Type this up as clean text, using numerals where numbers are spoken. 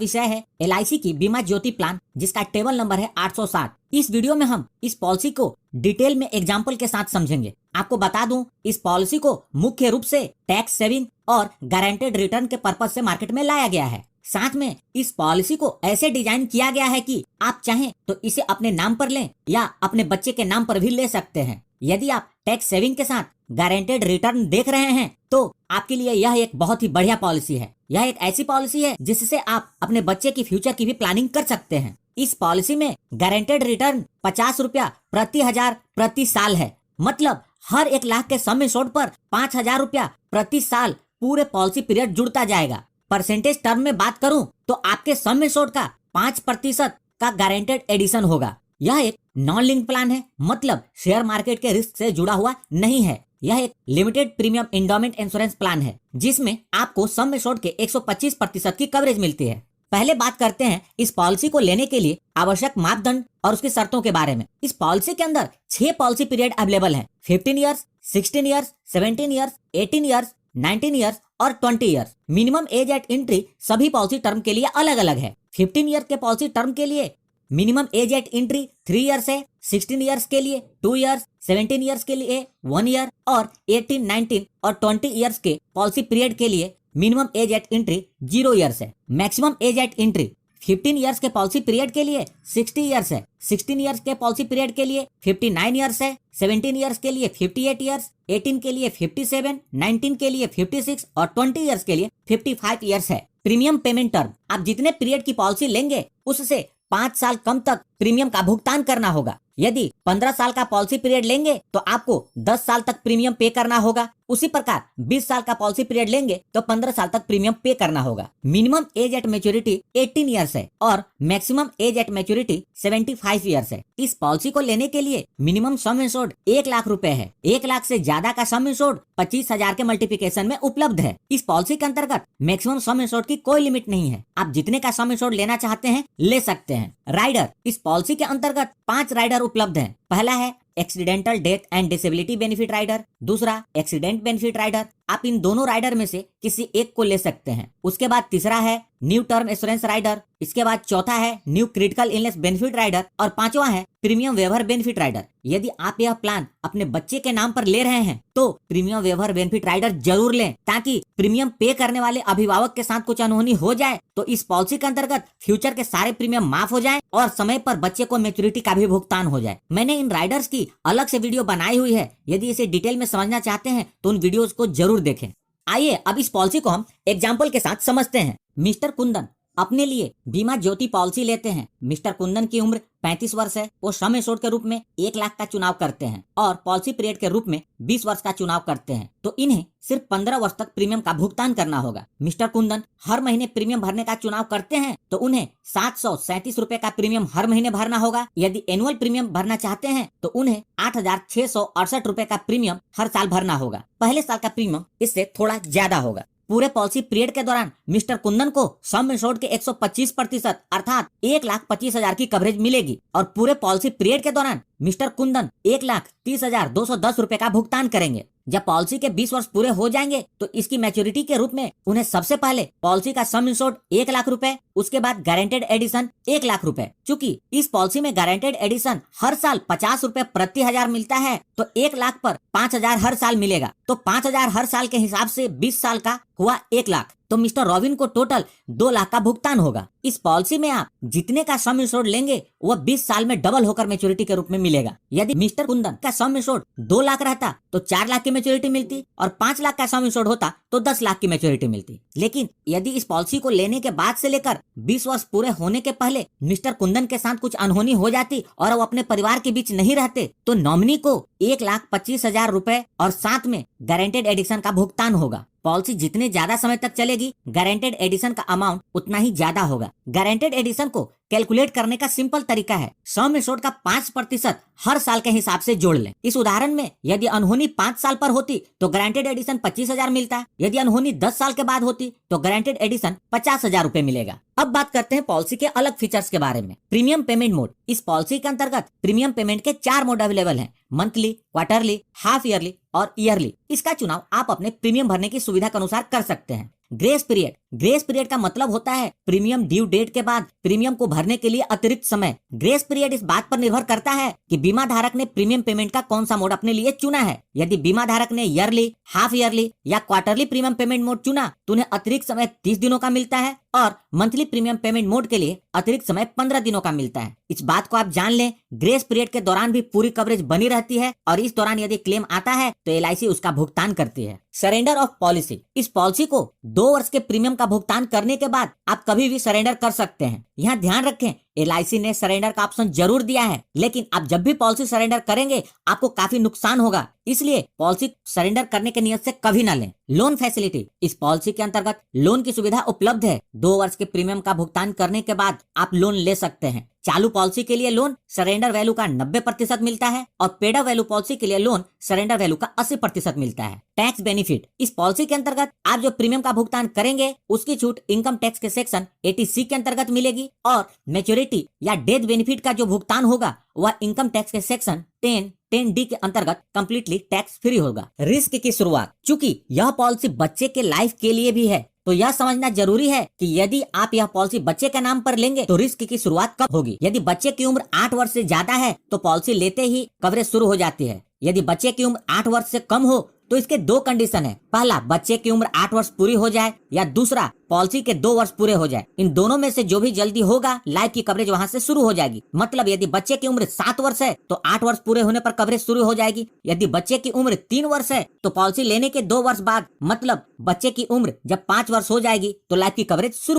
विषय है LIC की बीमा ज्योति प्लान, जिसका टेबल नंबर है 807। इस वीडियो में हम इस पॉलिसी को डिटेल में एग्जाम्पल के साथ समझेंगे। आपको बता दूं, इस पॉलिसी को मुख्य रूप से टैक्स सेविंग और गारंटेड रिटर्न के पर्पज से मार्केट में लाया गया है। साथ में इस पॉलिसी को ऐसे डिजाइन किया गया है कि आप चाहें तो इसे अपने नाम पर लें या अपने बच्चे के नाम पर भी ले सकते हैं। यदि आप टैक्स सेविंग के साथ गारंटेड रिटर्न देख रहे हैं तो आपके लिए यह एक बहुत ही बढ़िया पॉलिसी है। यह एक ऐसी पॉलिसी है जिससे आप अपने बच्चे की फ्यूचर की भी प्लानिंग कर सकते हैं। इस पॉलिसी में गारंटेड रिटर्न 50 रुपया प्रति हजार प्रति साल है। मतलब हर 1 लाख के सम एश्योर्ड पर 5,000 रुपया प्रति साल पूरे पॉलिसी पीरियड जुड़ता जाएगा। परसेंटेज टर्म में बात करूं तो आपके सम एश्योर्ड का 5% का गारंटेड एडिशन होगा। यह एक नॉन लिंक प्लान है, मतलब शेयर मार्केट के रिस्क से जुड़ा हुआ नहीं है। यह एक limited premium endowment insurance plan है जिसमें आपको सम एश्योर्ड के 125% की कवरेज मिलती है। पहले बात करते हैं इस पॉलिसी को लेने के लिए आवश्यक मापदंड और उसकी शर्तों के बारे में। इस पॉलिसी के अंदर 6 पॉलिसी पीरियड अवेलेबल है। 15 years, 16 years, 17 years, 18 years, 19 years और 20 years. Minimum age at entry सभी पॉलिसी टर्म के लिए अलग अलग है। 15 ईयर के पॉलिसी टर्म के लिए minimum age at entry 3 years है, 16 ईयर्स के लिए 2 ईयर्स, 17 ईयर्स के लिए 1 ईयर और 18, 19 और 20 ईयर्स के पॉलिसी पीरियड के लिए minimum age at entry 0 years है। Maximum age at entry 15 years के पॉलिसी पीरियड के लिए 60 ईयर्स है, 16 ईयर्स के पॉलिसी पीरियड के लिए 59 ईयर्स है, 17 ईयर्स के लिए 58 ईयर्स, 18 के लिए 57, 19 के लिए 56 और 20 ईयर्स के लिए 55 ईयर्स है। प्रीमियम पेमेंट टर्म, आप जितने पीरियड की पॉलिसी लेंगे उससे 5 साल कम तक प्रीमियम का भुगतान करना होगा। यदि 15 साल का पॉलिसी पीरियड लेंगे तो आपको 10 साल तक प्रीमियम पे करना होगा। उसी प्रकार 20 साल का पॉलिसी पीरियड लेंगे तो 15 साल तक प्रीमियम पे करना होगा। Minimum age at maturity 18 years है और maximum age at maturity 75 years है। इस पॉलिसी को लेने के लिए मिनिमम सम एश्योर्ड 1 लाख रुपए है। 1 लाख से ज्यादा का सम एश्योर्ड 25,000 के मल्टीप्लिकेशन में उपलब्ध है। इस पॉलिसी के अंतर्गत मैक्सिमम सम एश्योर्ड की कोई लिमिट नहीं है। आप जितने का सम एश्योर्ड लेना चाहते हैं ले सकते हैं। राइडर, इस पॉलिसी के अंतर्गत 5 राइडर उपलब्ध हैं। पहला है accidental death and disability benefit rider, दूसरा एक्सीडेंट बेनिफिट राइडर। आप इन दोनों राइडर में से किसी एक को ले सकते हैं। उसके बाद तीसरा है न्यू टर्म एश्योरेंस राइडर। इसके बाद चौथा है new critical illness benefit rider और 5वां है प्रीमियम वेवर बेनिफिट राइडर। यदि आप यह प्लान अपने बच्चे के नाम पर ले रहे हैं तो प्रीमियम वेवर बेनिफिट राइडर जरूर लें, ताकि प्रीमियम पे करने वाले अभिभावक के साथ कुछ अनहोनी हो जाए तो इस पॉलिसी के अंतर्गत फ्यूचर के सारे प्रीमियम माफ हो जाए और समय पर बच्चे को मैच्योरिटी का भी भुगतान हो जाए। मैंने इन राइडर्स की अलग से वीडियो बनाई हुई है। यदि इसे डिटेल में समझना चाहते हैं तो उन वीडियोस को जरूर देखें। आइए अब इस पॉलिसी को हम एग्जाम्पल के साथ समझते हैं। मिस्टर कुंदन अपने लिए बीमा ज्योति पॉलिसी लेते हैं। मिस्टर कुंदन की उम्र 35 वर्ष है। वो सम एश्योर्ड के रूप में 1 लाख का चुनाव करते हैं और पॉलिसी पीरियड के रूप में 20 वर्ष का चुनाव करते हैं। तो इन्हें सिर्फ 15 वर्ष तक प्रीमियम का भुगतान करना होगा। मिस्टर कुंदन हर महीने प्रीमियम भरने का चुनाव करते हैं तो उन्हें 737 रुपए का प्रीमियम हर महीने भरना होगा। यदि एनुअल प्रीमियम भरना चाहते हैं तो उन्हें 8,668 रुपए का प्रीमियम हर साल भरना होगा। पहले साल का प्रीमियम इससे थोड़ा ज्यादा होगा। पूरे पॉलिसी पीरियड के दौरान मिस्टर कुंदन को सम एश्योर्ड के 125% अर्थात 1,25,000 की कवरेज मिलेगी और पूरे पॉलिसी पीरियड के दौरान मिस्टर कुंदन 1,30,210 रुपए का भुगतान करेंगे। जब पॉलिसी के 20 वर्ष पूरे हो जाएंगे तो इसकी मैच्योरिटी के रूप में उन्हें सबसे पहले पॉलिसी का सम एश्योर्ड 1 लाख रुपए, उसके बाद गारंटेड एडिशन 1 लाख रुपए। चूंकि इस पॉलिसी में गारंटेड एडिशन हर साल 50 रुपए प्रति हजार मिलता है तो 1 लाख पर 5,000 हर साल मिलेगा। तो 5,000 हर साल के हिसाब से 20 साल का हुआ 1 लाख। तो मिस्टर रॉबिन को टोटल 2 लाख का भुगतान होगा। इस पॉलिसी में आप जितने का सम एश्योर्ड लेंगे वह 20 साल में डबल होकर मैच्योरिटी के रूप में मिलेगा। यदि मिस्टर कुंदन का सम एश्योर्ड 2 लाख रहता तो 4 लाख की मैच्योरिटी मिलती और 5 लाख का सम एश्योर्ड होता तो 10 लाख की मैच्योरिटी मिलती। लेकिन यदि इस पॉलिसी को लेने के बाद से लेकर 20 वर्ष पूरे होने के पहले मिस्टर कुंदन के साथ कुछ अनहोनी हो जाती और वो अपने परिवार के बीच नहीं रहते तो नॉमिनी को 1,25,000 रुपए और साथ में गारंटेड एडिशन का भुगतान होगा। पॉलिसी जितने ज्यादा समय तक चलेगी गारंटेड एडिशन का अमाउंट उतना ही ज्यादा होगा। गारंटेड एडिशन को कैलकुलेट करने का सिंपल तरीका है, सम एश्योर्ड का 5% हर साल के हिसाब से जोड़ लें। इस उदाहरण में यदि अनहोनी 5 साल पर होती तो गारंटेड एडिशन 25,000 मिलता। यदि अनहोनी 10 साल के बाद होती तो गारंटेड एडिशन 50,000 रुपए मिलेगा। अब बात करते हैं पॉलिसी के अलग फीचर्स के बारे में। प्रीमियम पेमेंट मोड, इस पॉलिसी के अंतर्गत प्रीमियम पेमेंट के 4 मोड अवेलेबल हैं, मंथली, क्वार्टरली, हाफ ईयरली और ईयरली। इसका चुनाव आप अपने प्रीमियम भरने की सुविधा के अनुसार कर सकते हैं। ग्रेस पीरियड, ग्रेस पीरियड का मतलब होता है प्रीमियम ड्यू डेट के बाद प्रीमियम को भरने के लिए अतिरिक्त समय। ग्रेस पीरियड इस बात पर निर्भर करता है कि बीमा धारक ने प्रीमियम पेमेंट का कौन सा मोड अपने लिए चुना है। यदि बीमा धारक ने ईयरली, हाफ ईयरली या क्वार्टरली प्रीमियम पेमेंट मोड चुना तो उन्हें अतिरिक्त समय 30 दिनों का मिलता है और मंथली प्रीमियम पेमेंट मोड के लिए अतिरिक्त समय 15 दिनों का मिलता है। इस बात को आप जान लें, ग्रेस पीरियड के दौरान भी पूरी कवरेज बनी रहती है और इस दौरान यदि क्लेम आता है तो LIC उसका भुगतान करती है। सरेंडर ऑफ पॉलिसी, इस पॉलिसी को 2 वर्ष के प्रीमियम का भुगतान करने के बाद आप कभी भी सरेंडर कर सकते हैं। यहाँ ध्यान रखें, LIC ने सरेंडर का ऑप्शन जरूर दिया है, लेकिन आप जब भी पॉलिसी सरेंडर करेंगे आपको काफी नुकसान होगा, इसलिए पॉलिसी सरेंडर करने के नियत से कभी ना लें। लोन फैसिलिटी, इस पॉलिसी के अंतर्गत लोन की सुविधा उपलब्ध है। 2 वर्ष के प्रीमियम का भुगतान करने के बाद आप लोन ले सकते हैं। चालू पॉलिसी के लिए लोन सरेंडर वैल्यू का 90% मिलता है और पेड अप वैल्यू पॉलिसी के लिए लोन सरेंडर वैल्यू का 80% मिलता है। टैक्स बेनिफिट, इस पॉलिसी के अंतर्गत आप जो प्रीमियम का भुगतान करेंगे उसकी छूट इनकम टैक्स के सेक्शन 80C के अंतर्गत मिलेगी और मैच्योरिटी या डेथ बेनिफिट का जो भुगतान होगा वह इनकम टैक्स के सेक्शन 10D के अंतर्गत कंप्लीटली टैक्स फ्री होगा। रिस्क की शुरुआत, चूंकि यह पॉलिसी बच्चे के लाइफ के लिए भी है तो यह समझना जरूरी है कि यदि आप यह पॉलिसी बच्चे के नाम पर लेंगे तो रिस्क की शुरुआत कब होगी। यदि बच्चे की उम्र 8 वर्ष से ज्यादा है तो पॉलिसी लेते ही कवरेज शुरू हो जाती है। यदि बच्चे की उम्र 8 वर्ष से कम हो तो इसके 2 कंडीशन है। पहला, बच्चे की उम्र 8 वर्ष पूरी हो जाए या दूसरा, पॉलिसी के 2 वर्ष पूरे हो जाए। इन दोनों में से जो भी जल्दी होगा लाइफ की कवरेज वहां से शुरू हो जाएगी। मतलब यदि बच्चे की उम्र 7 वर्ष है तो 8 वर्ष पूरे होने पर कवरेज शुरू हो जाएगी। यदि बच्चे की उम्र 3 वर्ष है तो पॉलिसी लेने के 2 वर्ष बाद, मतलब बच्चे की उम्र जब 5 वर्ष हो जाएगी तो लाइफ की कवरेज शुरू